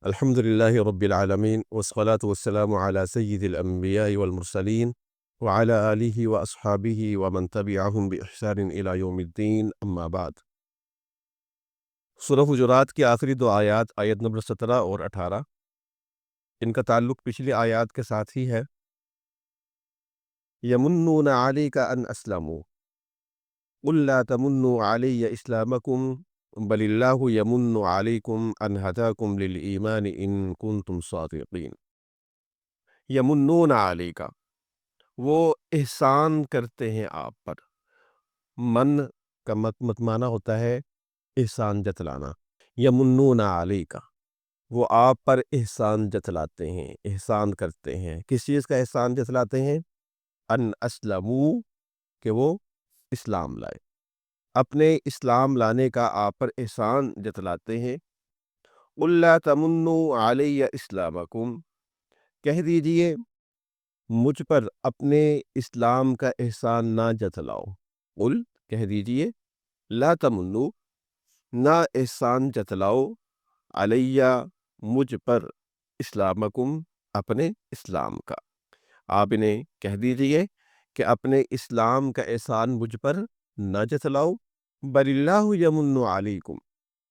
الحمد لله رب العالمين والصلاة والسلام على سيد الأنبياء والمرسلين وعلى آله وأصحابه ومن تبعهم بإحسان إلى يوم الدين أما بعد۔ سورہ حجرات کی آخری دو آیات، آیت نمبر 17 اور 18، ان کا تعلق پچھلی آیات کے ساتھ ہی ہے۔ یمنون علیک ان اسلموا قل لا تمنوا علی اسلامکم بل اللہ یمن علیکم ان ہداکم للایمان ان کنتم صادقین۔ یمنون علیک، وہ احسان کرتے ہیں آپ پر۔ من کا معنی ہوتا ہے احسان جتلانا۔ یمنون علیک، وہ آپ پر احسان جتلاتے ہیں، احسان کرتے ہیں۔ کس چیز کا احسان جتلاتے ہیں؟ ان اسلموا، کہ وہ اسلام لائے، اپنے اسلام لانے کا آپ پر احسان جتلاتے ہیں۔ قل لا تمنوا علی اسلامکم، کہہ دیجئے مجھ پر اپنے اسلام کا احسان نہ جتلاؤ۔ قل، کہہ دیجئے، لا تمنوا، نہ احسان جتلاؤ، علیہ، مجھ پر، اسلامکم، اپنے اسلام کا۔ آپ انہیں کہہ دیجئے کہ اپنے اسلام کا احسان مجھ پر نہ جتلاؤ۔ بل اللہ یمن علیکم،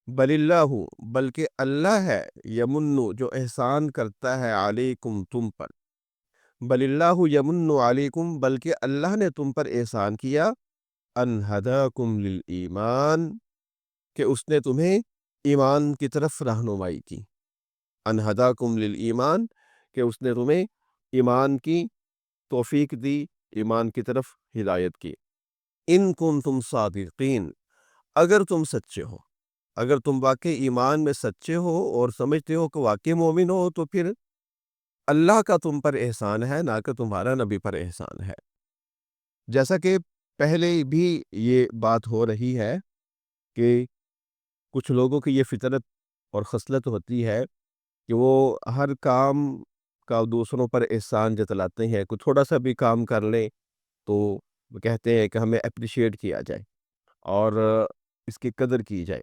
بل اللہ، بلکہ اللہ ہے، یمن، جو احسان کرتا ہے، علیکم، تم پر۔ بل اللہ یمن علیکم، بلکہ اللہ نے تم پر احسان کیا، ان ہداکم للایمان، کہ اس نے تمہیں ایمان کی طرف رہنمائی کی۔ ان ہداکم للایمان، کہ اس نے تمہیں ایمان کی توفیق دی، ایمان کی طرف ہدایت کی۔ ان کنتم صادقین، اگر تم سچے ہو، اگر تم واقعی ایمان میں سچے ہو اور سمجھتے ہو کہ واقعی مومن ہو، تو پھر اللہ کا تم پر احسان ہے، نہ کہ تمہارا نبی پر احسان ہے۔ جیسا کہ پہلے بھی یہ بات ہو رہی ہے کہ کچھ لوگوں کی یہ فطرت اور خصلت ہوتی ہے کہ وہ ہر کام کا دوسروں پر احسان جتلاتے ہیں۔ کوئی تھوڑا سا بھی کام کر لیں تو وہ کہتے ہیں کہ ہمیں اپریشیٹ کیا جائے اور اس کی قدر کی جائے۔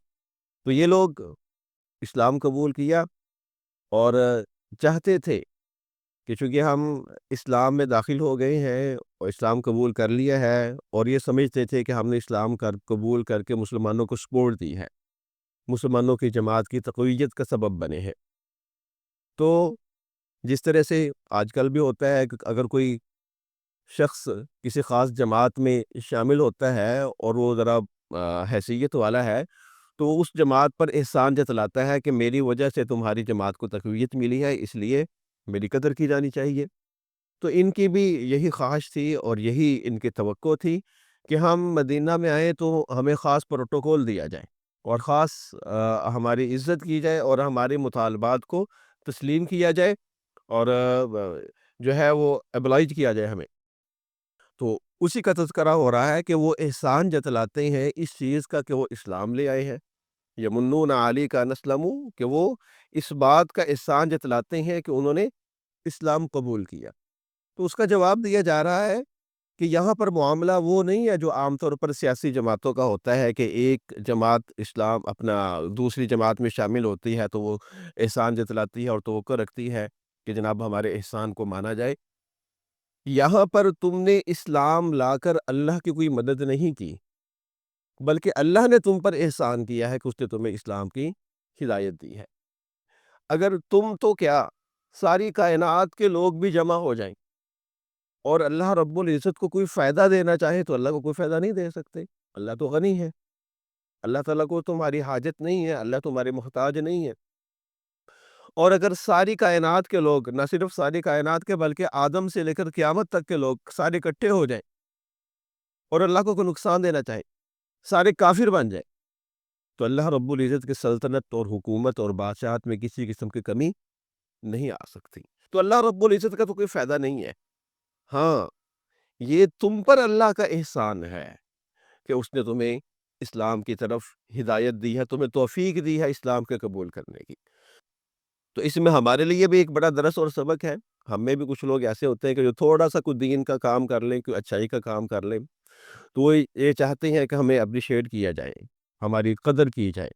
تو یہ لوگ اسلام قبول کیا اور چاہتے تھے کہ چونکہ ہم اسلام میں داخل ہو گئے ہیں اور اسلام قبول کر لیا ہے، اور یہ سمجھتے تھے کہ ہم نے اسلام قبول کر کے مسلمانوں کو سپورٹ دی ہے، مسلمانوں کی جماعت کی تقویت کا سبب بنے ہیں۔ تو جس طرح سے آج کل بھی ہوتا ہے کہ اگر کوئی شخص کسی خاص جماعت میں شامل ہوتا ہے اور وہ ذرا حیثیت والا ہے، تو اس جماعت پر احسان جتلاتا ہے کہ میری وجہ سے تمہاری جماعت کو تقویت ملی ہے، اس لیے میری قدر کی جانی چاہیے۔ تو ان کی بھی یہی خواہش تھی اور یہی ان کی توقع تھی کہ ہم مدینہ میں آئیں تو ہمیں خاص پروٹوکول دیا جائے اور خاص ہماری عزت کی جائے اور ہمارے مطالبات کو تسلیم کیا جائے اور جو ہے وہ ابلائج کیا جائے ہمیں۔ تو اسی کا تذکرہ ہو رہا ہے کہ وہ احسان جتلاتے ہیں اس چیز کا کہ وہ اسلام لے آئے ہیں۔ یمنون علی کا نسلم، کہ وہ اس بات کا احسان جتلاتے ہیں کہ انہوں نے اسلام قبول کیا۔ تو اس کا جواب دیا جا رہا ہے کہ یہاں پر معاملہ وہ نہیں ہے جو عام طور پر سیاسی جماعتوں کا ہوتا ہے کہ ایک جماعت اسلام اپنا دوسری جماعت میں شامل ہوتی ہے تو وہ احسان جتلاتی ہے اور توقع رکھتی ہے کہ جناب ہمارے احسان کو مانا جائے۔ یہاں پر تم نے اسلام لا کر اللہ کی کوئی مدد نہیں کی، بلکہ اللہ نے تم پر احسان کیا ہے کہ اس نے تمہیں اسلام کی ہدایت دی ہے۔ اگر تم تو کیا، ساری کائنات کے لوگ بھی جمع ہو جائیں اور اللہ رب العزت کو کوئی فائدہ دینا چاہے تو اللہ کو کوئی فائدہ نہیں دے سکتے۔ اللہ تو غنی ہے، اللہ تعالیٰ کو تمہاری حاجت نہیں ہے، اللہ تمہارے محتاج نہیں ہے۔ اور اگر ساری کائنات کے لوگ، نہ صرف ساری کائنات کے بلکہ آدم سے لے کر قیامت تک کے لوگ سارے اکٹھے ہو جائیں اور اللہ کو کوئی نقصان دینا چاہے، سارے کافر بن جائیں، تو اللہ رب العزت کی سلطنت اور حکومت اور بادشاہت میں کسی قسم کی کمی نہیں آ سکتی۔ تو اللہ رب العزت کا تو کوئی فائدہ نہیں ہے۔ ہاں، یہ تم پر اللہ کا احسان ہے کہ اس نے تمہیں اسلام کی طرف ہدایت دی ہے، تمہیں توفیق دی ہے اسلام کے قبول کرنے کی۔ تو اس میں ہمارے لیے بھی ایک بڑا درس اور سبق ہے۔ ہم میں بھی کچھ لوگ ایسے ہوتے ہیں کہ جو تھوڑا سا کوئی دین کا کام کر لیں، کوئی اچھائی کا کام کر لیں، تو وہ یہ چاہتے ہیں کہ ہمیں اپریشیٹ کیا جائے، ہماری قدر کی جائے۔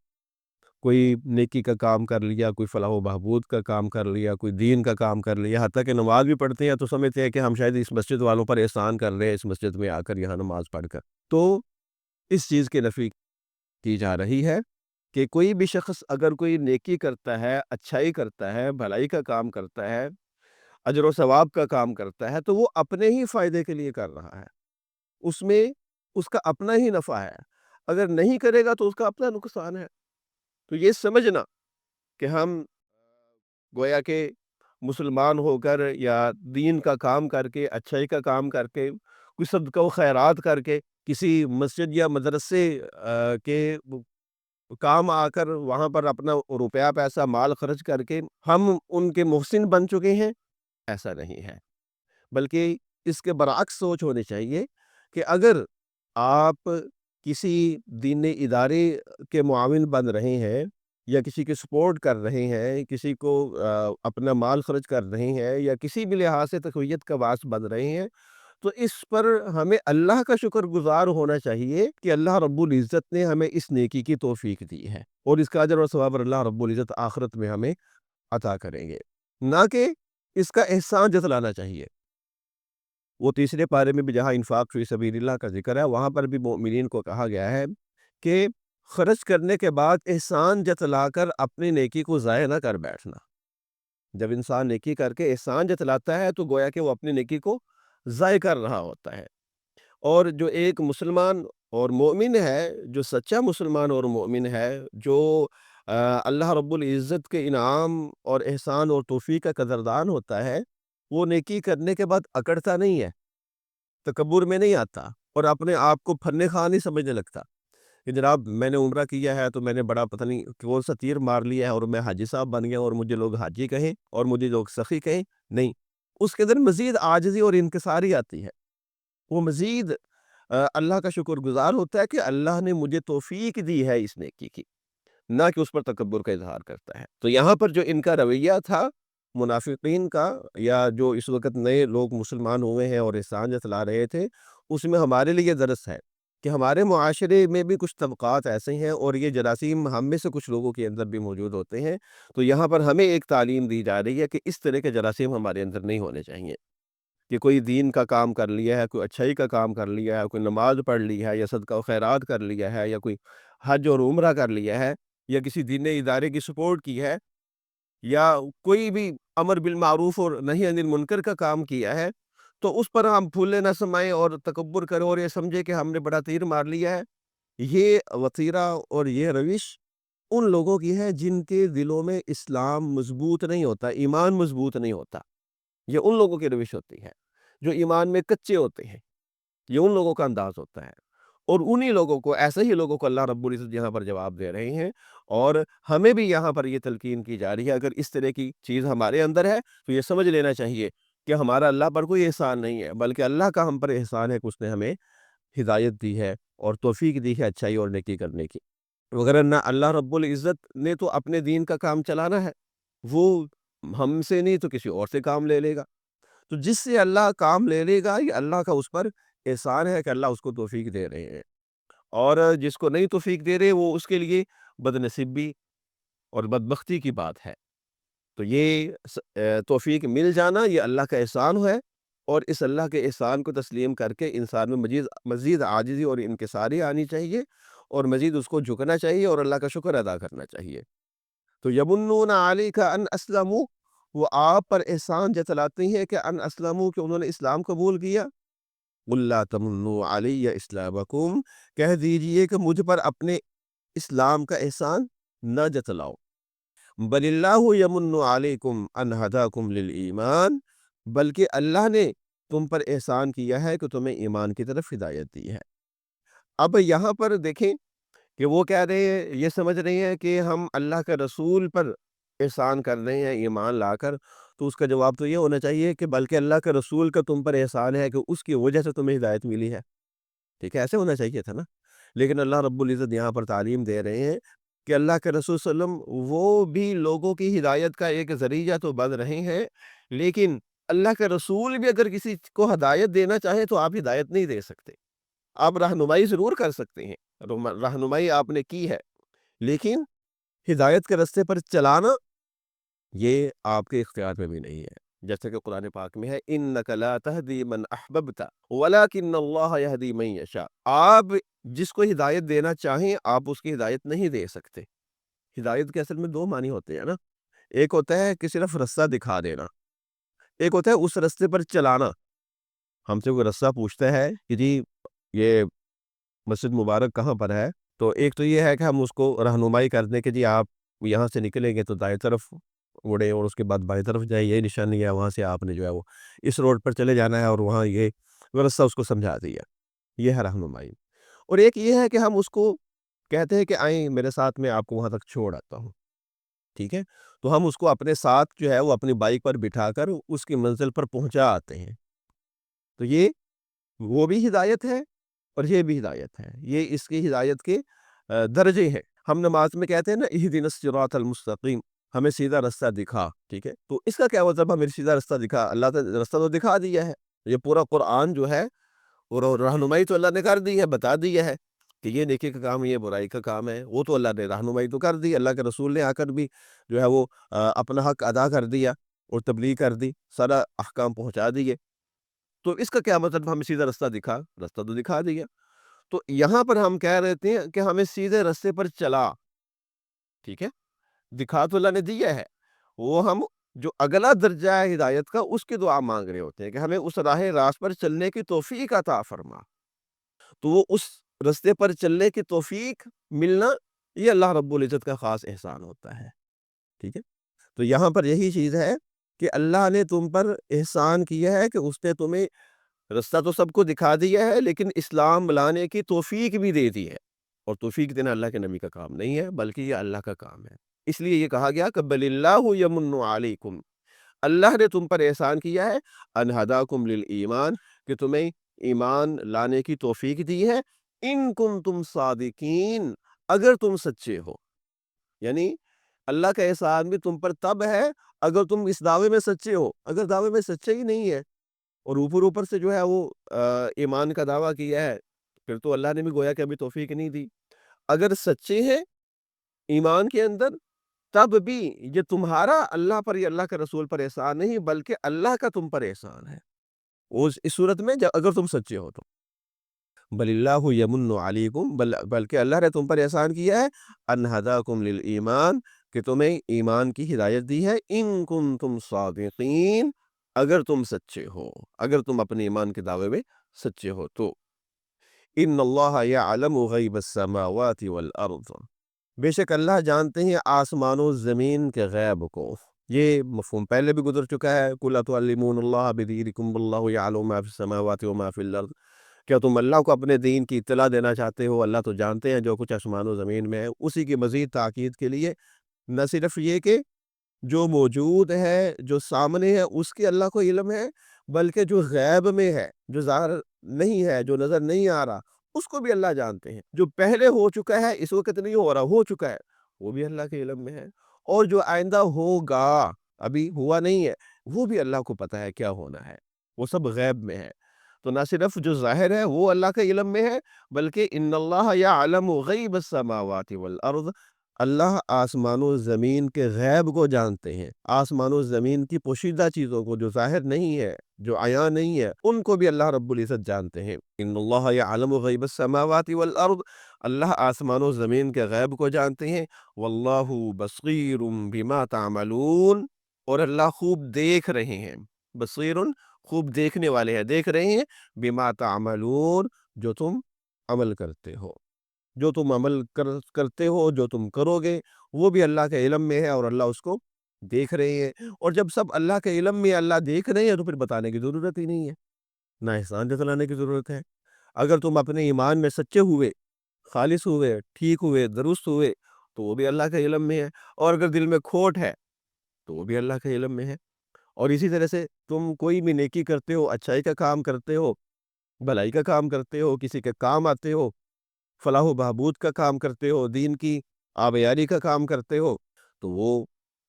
کوئی نیکی کا کام کر لیا، کوئی فلاح و بہبود کا کام کر لیا، کوئی دین کا کام کر لیا، حتیٰ کہ نماز بھی پڑھتے ہیں تو سمجھتے ہیں کہ ہم شاید اس مسجد والوں پر احسان کر رہے ہیں اس مسجد میں آ کر یہاں نماز پڑھ کر۔ تو اس چیز کی نفی کی جا رہی ہے کہ کوئی بھی شخص اگر کوئی نیکی کرتا ہے، اچھائی کرتا ہے، بھلائی کا کام کرتا ہے، اجر و ثواب کا کام کرتا ہے، تو وہ اپنے ہی فائدے کے لیے کر رہا ہے، اس میں اس کا اپنا ہی نفع ہے، اگر نہیں کرے گا تو اس کا اپنا نقصان ہے۔ تو یہ سمجھنا کہ ہم گویا کہ مسلمان ہو کر یا دین کا کام کر کے، اچھائی کا کام کر کے، کوئی صدقہ و خیرات کر کے، کسی مسجد یا مدرسے کے کام آ کر وہاں پر اپنا روپیہ پیسہ مال خرچ کر کے ہم ان کے محسن بن چکے ہیں، ایسا نہیں ہے، بلکہ اس کے برعکس سوچ ہونی چاہیے کہ اگر آپ کسی دینی ادارے کے معاون بن رہے ہیں یا کسی کی سپورٹ کر رہے ہیں، کسی کو اپنا مال خرچ کر رہے ہیں یا کسی بھی لحاظ سے تقویت کا باعث بن رہے ہیں، تو اس پر ہمیں اللہ کا شکر گزار ہونا چاہیے کہ اللہ رب العزت نے ہمیں اس نیکی کی توفیق دی ہے، اور اس کا اجر و ثواب اللہ رب العزت آخرت میں ہمیں عطا کریں گے، نہ کہ اس کا احسان جتلانا چاہیے۔ وہ تیسرے پارے میں بھی جہاں انفاق فی سبیل اللہ کا ذکر ہے، وہاں پر بھی مومنین کو کہا گیا ہے کہ خرچ کرنے کے بعد احسان جتلا کر اپنی نیکی کو ضائع نہ کر بیٹھنا۔ جب انسان نیکی کر کے احسان جتلاتا ہے تو گویا کہ وہ اپنی نیکی کو ضائع کر رہا ہوتا ہے، اور جو ایک مسلمان اور مومن ہے، جو سچا مسلمان اور مومن ہے، جو اللہ رب العزت کے انعام اور احسان اور توفیق کا قدردان ہوتا ہے، وہ نیکی کرنے کے بعد اکڑتا نہیں ہے، تکبر میں نہیں آتا اور اپنے آپ کو فن خواہ نہیں سمجھنے لگتا کہ جناب میں نے عمرہ کیا ہے تو میں نے بڑا پتہ نہیں کون سا تیر مار لیا ہے اور میں حاجی صاحب بن گیا اور مجھے لوگ حاجی کہیں اور مجھے لوگ سخی کہیں۔ نہیں، اس کے اندر مزید عاجزی اور انکساری آتی ہے، وہ مزید اللہ کا شکر گزار ہوتا ہے کہ اللہ نے مجھے توفیق دی ہے اس نیکی کی، نہ کہ اس پر تکبر کا اظہار کرتا ہے۔ تو یہاں پر جو ان کا رویہ تھا منافقین کا، یا جو اس وقت نئے لوگ مسلمان ہوئے ہیں اور احسان جتلا رہے تھے، اس میں ہمارے لیے درس ہے کہ ہمارے معاشرے میں بھی کچھ طبقات ایسے ہیں اور یہ جراثیم ہم میں سے کچھ لوگوں کے اندر بھی موجود ہوتے ہیں، تو یہاں پر ہمیں ایک تعلیم دی جا رہی ہے کہ اس طرح کے جراثیم ہمارے اندر نہیں ہونے چاہیے، کہ کوئی دین کا کام کر لیا ہے، کوئی اچھائی کا کام کر لیا ہے، کوئی نماز پڑھ لی ہے یا صدقہ و خیرات کر لیا ہے یا کوئی حج اور عمرہ کر لیا ہے یا کسی دینی ادارے کی سپورٹ کی ہے یا کوئی بھی امر بالمعروف اور نہی عن المنکر کا کام کیا ہے، تو اس پر ہم پھولے نہ سمائیں اور تکبر کریں اور یہ سمجھے کہ ہم نے بڑا تیر مار لیا ہے۔ یہ وتیرہ اور یہ روش ان لوگوں کی ہے جن کے دلوں میں اسلام مضبوط نہیں ہوتا، ایمان مضبوط نہیں ہوتا، یہ ان لوگوں کی روش ہوتی ہے جو ایمان میں کچے ہوتے ہیں، یہ ان لوگوں کا انداز ہوتا ہے، اور انہی لوگوں کو، ایسے ہی لوگوں کو اللہ رب العزت یہاں پر جواب دے رہے ہیں، اور ہمیں بھی یہاں پر یہ تلقین کی جا رہی ہے اگر اس طرح کی چیز ہمارے اندر ہے تو یہ سمجھ لینا چاہیے کہ ہمارا اللہ پر کوئی احسان نہیں ہے، بلکہ اللہ کا ہم پر احسان ہے کہ اس نے ہمیں ہدایت دی ہے اور توفیق دی ہے اچھائی اور نیکی کرنے کی، وغیرہ نہ اللہ رب العزت نے تو اپنے دین کا کام چلانا ہے، وہ ہم سے نہیں تو کسی اور سے کام لے لے گا، تو جس سے اللہ کام لے لے گا یہ اللہ کا اس پر احسان ہے کہ اللہ اس کو توفیق دے رہے ہیں، اور جس کو نہیں توفیق دے رہے وہ اس کے لیے بد نصیبی اور بدبختی کی بات ہے۔ تو یہ توفیق مل جانا یہ اللہ کا احسان ہے، اور اس اللہ کے احسان کو تسلیم کر کے انسان میں مزید عاجزی اور انکساری آنی چاہیے، اور مزید اس کو جھکنا چاہیے اور اللہ کا شکر ادا کرنا چاہیے۔ تو یمنون علیک ان اسلموا، وہ آپ پر احسان جتلاتے ہیں کہ ان اسلموا، کہ انہوں نے اسلام قبول کیا۔ قل لا تمنوا علی اسلامکم، کہہ دیجئے کہ مجھ پر اپنے اسلام کا احسان نہ جتلاؤ، بل اللہ یمن علیکم ان ہداکم للایمان، بلکہ اللہ نے تم پر احسان کیا ہے کہ تمہیں ایمان کی طرف ہدایت دی ہے۔ اب یہاں پر دیکھیں کہ وہ کہہ رہے ہیں، یہ سمجھ رہے ہیں کہ ہم اللہ کے رسول پر احسان کر رہے ہیں ایمان لا کر، تو اس کا جواب تو یہ ہونا چاہیے کہ بلکہ اللہ کے رسول کا تم پر احسان ہے کہ اس کی وجہ سے تمہیں ہدایت ملی ہے، ٹھیک ہے، ایسے ہونا چاہیے تھا نا، لیکن اللہ رب العزت یہاں پر تعلیم دے رہے ہیں کہ اللہ کے رسول صلی اللہ علیہ وسلم وہ بھی لوگوں کی ہدایت کا ایک ذریعہ تو بن رہے ہیں، لیکن اللہ کے رسول بھی اگر کسی کو ہدایت دینا چاہے تو آپ ہدایت نہیں دے سکتے، آپ رہنمائی ضرور کر سکتے ہیں، رہنمائی آپ نے کی ہے، لیکن ہدایت کے راستے پر چلانا یہ آپ کے اختیار میں بھی نہیں ہے، جیسے کہ قرآن پاک میں ہے انک لا تہدی من احببت ولکن اللہ یہدی من یشاء۔ آپ جس کو ہدایت دینا چاہیں آپ اس کی ہدایت نہیں دے سکتے۔ ہدایت کے اصل میں دو معنی ہوتے ہیں نا، ایک ہوتا ہے کہ صرف رستہ دکھا دینا، ایک ہوتا ہے اس رستے پر چلانا۔ ہم سے کوئی رستہ پوچھتا ہے کہ جی یہ مسجد مبارک کہاں پر ہے، تو ایک تو یہ ہے کہ ہم اس کو رہنمائی کر دیں کہ جی آپ یہاں سے نکلیں گے تو دائیں طرف مڑیں اور اس کے بعد بائیں طرف جائیں، یہ نشانی ہے، وہاں سے آپ نے جو ہے وہ اس روڈ پر چلے جانا ہے اور وہاں یہ رستہ اس کو سمجھا دیا، یہ ہے رہنمائی۔ اور ایک یہ ہے کہ ہم اس کو کہتے ہیں کہ آئیں میرے ساتھ، میں آپ کو وہاں تک چھوڑ آتا ہوں، ٹھیک ہے؟ تو ہم اس کو اپنے ساتھ جو ہے وہ اپنی بائک پر بٹھا کر اس کی منزل پر پہنچا آتے ہیں۔ تو یہ وہ بھی ہدایت ہے اور یہ بھی ہدایت ہے، یہ اس کی ہدایت کے درجے ہیں۔ ہم نماز میں کہتے ہیں نا اہدنا الصراط المستقیم، ہمیں سیدھا رستہ دکھا، ٹھیک ہے؟ تو اس کا کیا مطلب ہمیں سیدھا رستہ دکھا؟ اللہ نے رستہ تو دکھا دیا ہے، یہ پورا قرآن جو ہے اور رہنمائی تو اللہ نے کر دی ہے، بتا دیا ہے کہ یہ نیکی کا کام ہے، یہ برائی کا کام ہے، وہ تو اللہ نے رہنمائی تو کر دی، اللہ کے رسول نے آ کر بھی جو ہے وہ اپنا حق ادا کر دیا اور تبلیغ کر دی، سارا احکام پہنچا دیے۔ تو اس کا کیا مطلب ہمیں سیدھا رستہ دکھا؟ رستہ تو دکھا دیا۔ تو یہاں پر ہم کہہ رہے تھے کہ ہمیں سیدھے رستے پر چلا، ٹھیک ہے؟ دکھا تو اللہ نے دیا ہے، وہ ہم جو اگلا درجہ ہے ہدایت کا اس کی دعا مانگ رہے ہوتے ہیں کہ ہمیں اس راہ راست پر چلنے کی توفیق عطا فرما۔ تو وہ اس رستے پر چلنے کی توفیق ملنا یہ اللہ رب العزت کا خاص احسان ہوتا ہے، ٹھیک ہے؟ تو یہاں پر یہی چیز ہے کہ اللہ نے تم پر احسان کیا ہے کہ اس نے تمہیں رستہ تو سب کو دکھا دیا ہے لیکن اسلام لانے کی توفیق بھی دے دی ہے، اور توفیق دینا اللہ کے نبی کا کام نہیں ہے بلکہ یہ اللہ کا کام ہے۔ اس لیے یہ کہا گیا کہ بل اللہ یمن علیکم، اللہ نے تم پر احسان کیا ہے، ان ہداکم للایمان، کہ تمہیں ایمان لانے کی توفیق دی ہے، ان کنتم صادقین، اگر تم سچے ہو۔ یعنی اللہ کا احسان بھی تم پر تب ہے اگر تم اس دعوے میں سچے ہو۔ اگر دعوے میں سچے ہی نہیں ہے اور اوپر سے جو ہے وہ ایمان کا دعویٰ کیا ہے، پھر تو اللہ نے بھی گویا کہ ابھی توفیق نہیں دی۔ اگر سچے ہیں ایمان کے اندر تب بھی یہ تمہارا اللہ پر یا اللہ کے رسول پر احسان نہیں بلکہ اللہ کا تم پر احسان ہے، اس صورت میں اگر تم سچے ہو تو۔ بل اللہ یمن علیکم، بلکہ اللہ نے تم پر احسان کیا ہے، ان ہداکم للایمان، کہ تمہیں ایمان کی ہدایت دی ہے، ان کنتم صادقین، اگر تم سچے ہو، اگر تم اپنے ایمان کے دعوے میں سچے ہو تو۔ ان اللہ یعلم غیب السماوات والارض، بے شک اللہ جانتے ہیں آسمان و زمین کے غیب کو۔ یہ مفہوم پہلے بھی گزر چکا ہے، قل اتعلمون اللہ بدینکم واللہ یعلم ما فی السماوات وما فی الارض، کیا تم اللہ کو اپنے دین کی اطلاع دینا چاہتے ہو؟ اللہ تو جانتے ہیں جو کچھ آسمان و زمین میں ہے۔ اسی کی مزید تاکید کے لیے نہ صرف یہ کہ جو موجود ہے، جو سامنے ہے، اس کے اللہ کو علم ہے، بلکہ جو غیب میں ہے، جو ظاہر نہیں ہے، جو نظر نہیں آ رہا، اس کو بھی اللہ جانتے ہیں۔ جو پہلے ہو چکا ہے، اس وقت نہیں ہو رہا، ہو چکا ہے، وہ بھی اللہ کے علم میں ہے، اور جو آئندہ ہوگا، ابھی ہوا نہیں ہے، وہ بھی اللہ کو پتہ ہے کیا ہونا ہے، وہ سب غیب میں ہے۔ تو نہ صرف جو ظاہر ہے وہ اللہ کے علم میں ہے، بلکہ ان اللہ یعلم غیب السماوات والارض، اللہ آسمان و زمین کے غیب کو جانتے ہیں، آسمان و زمین کی پوشیدہ چیزوں کو جو ظاہر نہیں ہے، جو عیاں نہیں ہے، ان کو بھی اللہ رب العزت جانتے ہیں۔ ان اللہ یعلم غیب السماوات والارض، اللہ آسمان و زمین کے غیب کو جانتے ہیں، واللہ بصیر بما تعملون، اور اللہ خوب دیکھ رہے ہیں، بصیر خوب دیکھنے والے ہیں، دیکھ رہے ہیں، بما تعملون، جو تم عمل کرتے ہو، جو تم عمل کرتے ہو، جو تم کرو گے، وہ بھی اللہ کے علم میں ہے اور اللہ اس کو دیکھ رہے ہیں۔ اور جب سب اللہ کے علم میں اللہ دیکھ رہے ہیں تو پھر بتانے کی ضرورت ہی نہیں ہے، نہ احسان جتلانے کی ضرورت ہے۔ اگر تم اپنے ایمان میں سچے ہوئے، خالص ہوئے، ٹھیک ہوئے، درست ہوئے، تو وہ بھی اللہ کے علم میں ہے، اور اگر دل میں کھوٹ ہے تو وہ بھی اللہ کے علم میں ہے۔ اور اسی طرح سے تم کوئی بھی نیکی کرتے ہو، اچھائی کا کام کرتے ہو، بھلائی کا کام کرتے ہو، کسی کے کام آتے ہو، فلاح و بہبود کا کام کرتے ہو، دین کی آبیاری کا کام کرتے ہو، تو وہ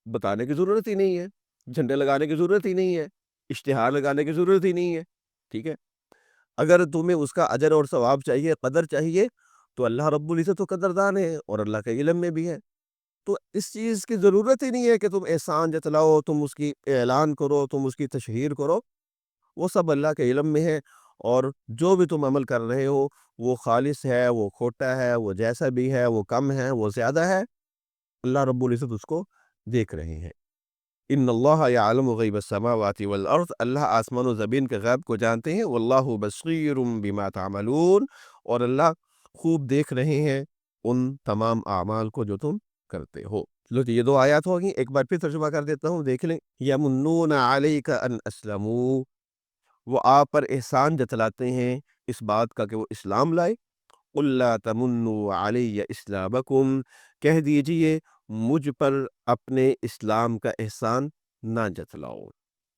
بتانے کی ضرورت ہی نہیں ہے، جھنڈے لگانے کی ضرورت ہی نہیں ہے، اشتہار لگانے کی ضرورت ہی نہیں ہے، ٹھیک ہے؟ اگر تمہیں اس کا اجر اور ثواب چاہیے، قدر چاہیے، تو اللہ رب العزت تو قدردان ہے اور اللہ کے علم میں بھی ہے۔ تو اس چیز کی ضرورت ہی نہیں ہے کہ تم احسان جتلاؤ، تم اس کی اعلان کرو، تم اس کی تشہیر کرو، وہ سب اللہ کے علم میں ہے، اور جو بھی تم عمل کر رہے ہو وہ خالص ہے، وہ کھوٹا ہے، وہ جیسا بھی ہے، وہ کم ہے، وہ زیادہ ہے، اللہ رب العزت اس کو دیکھ رہے ہیں۔ ان اللہ یعلم غیب السماوات والارض، اللہ آسمان و زمین کے غیب کو جانتے ہیں، واللہ بصیر بما تعملون، اور اللہ خوب دیکھ رہے ہیں ان تمام اعمال کو جو تم کرتے ہو۔ چلو یہ دو آیات ہوگی، ایک بار پھر ترجمہ کر دیتا ہوں، دیکھ لیں۔ یمنون علیک ان اسلموا، وہ آپ پر احسان جتلاتے ہیں اس بات کا کہ وہ اسلام لائے۔ قل لا تمنوا علی اسلامکم، کہہ دیجئے مجھ پر اپنے اسلام کا احسان نہ جتلاؤ۔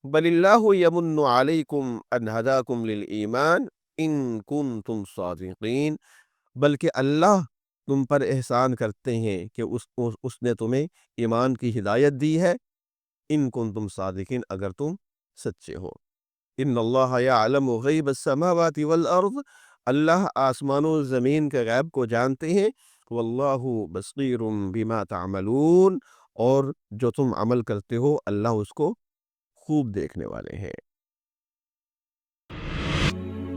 بل اللہ یمن علیکم ان ہداکم للایمان ان کنتم صادقین، بلکہ اللہ تم پر احسان کرتے ہیں کہ اس نے تمہیں ایمان کی ہدایت دی ہے، ان کنتم صادقین، اگر تم سچے ہو۔ ان اللہ یعلم غیب السماوات والارض، اللہ آسمان و زمین کے غیب کو جانتے ہیں، واللہ بصیر بما تعملون، اور جو تم عمل کرتے ہو اللہ اس کو خوب دیکھنے والے ہیں۔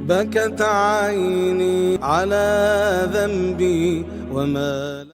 بكت عيني على ذنبي وما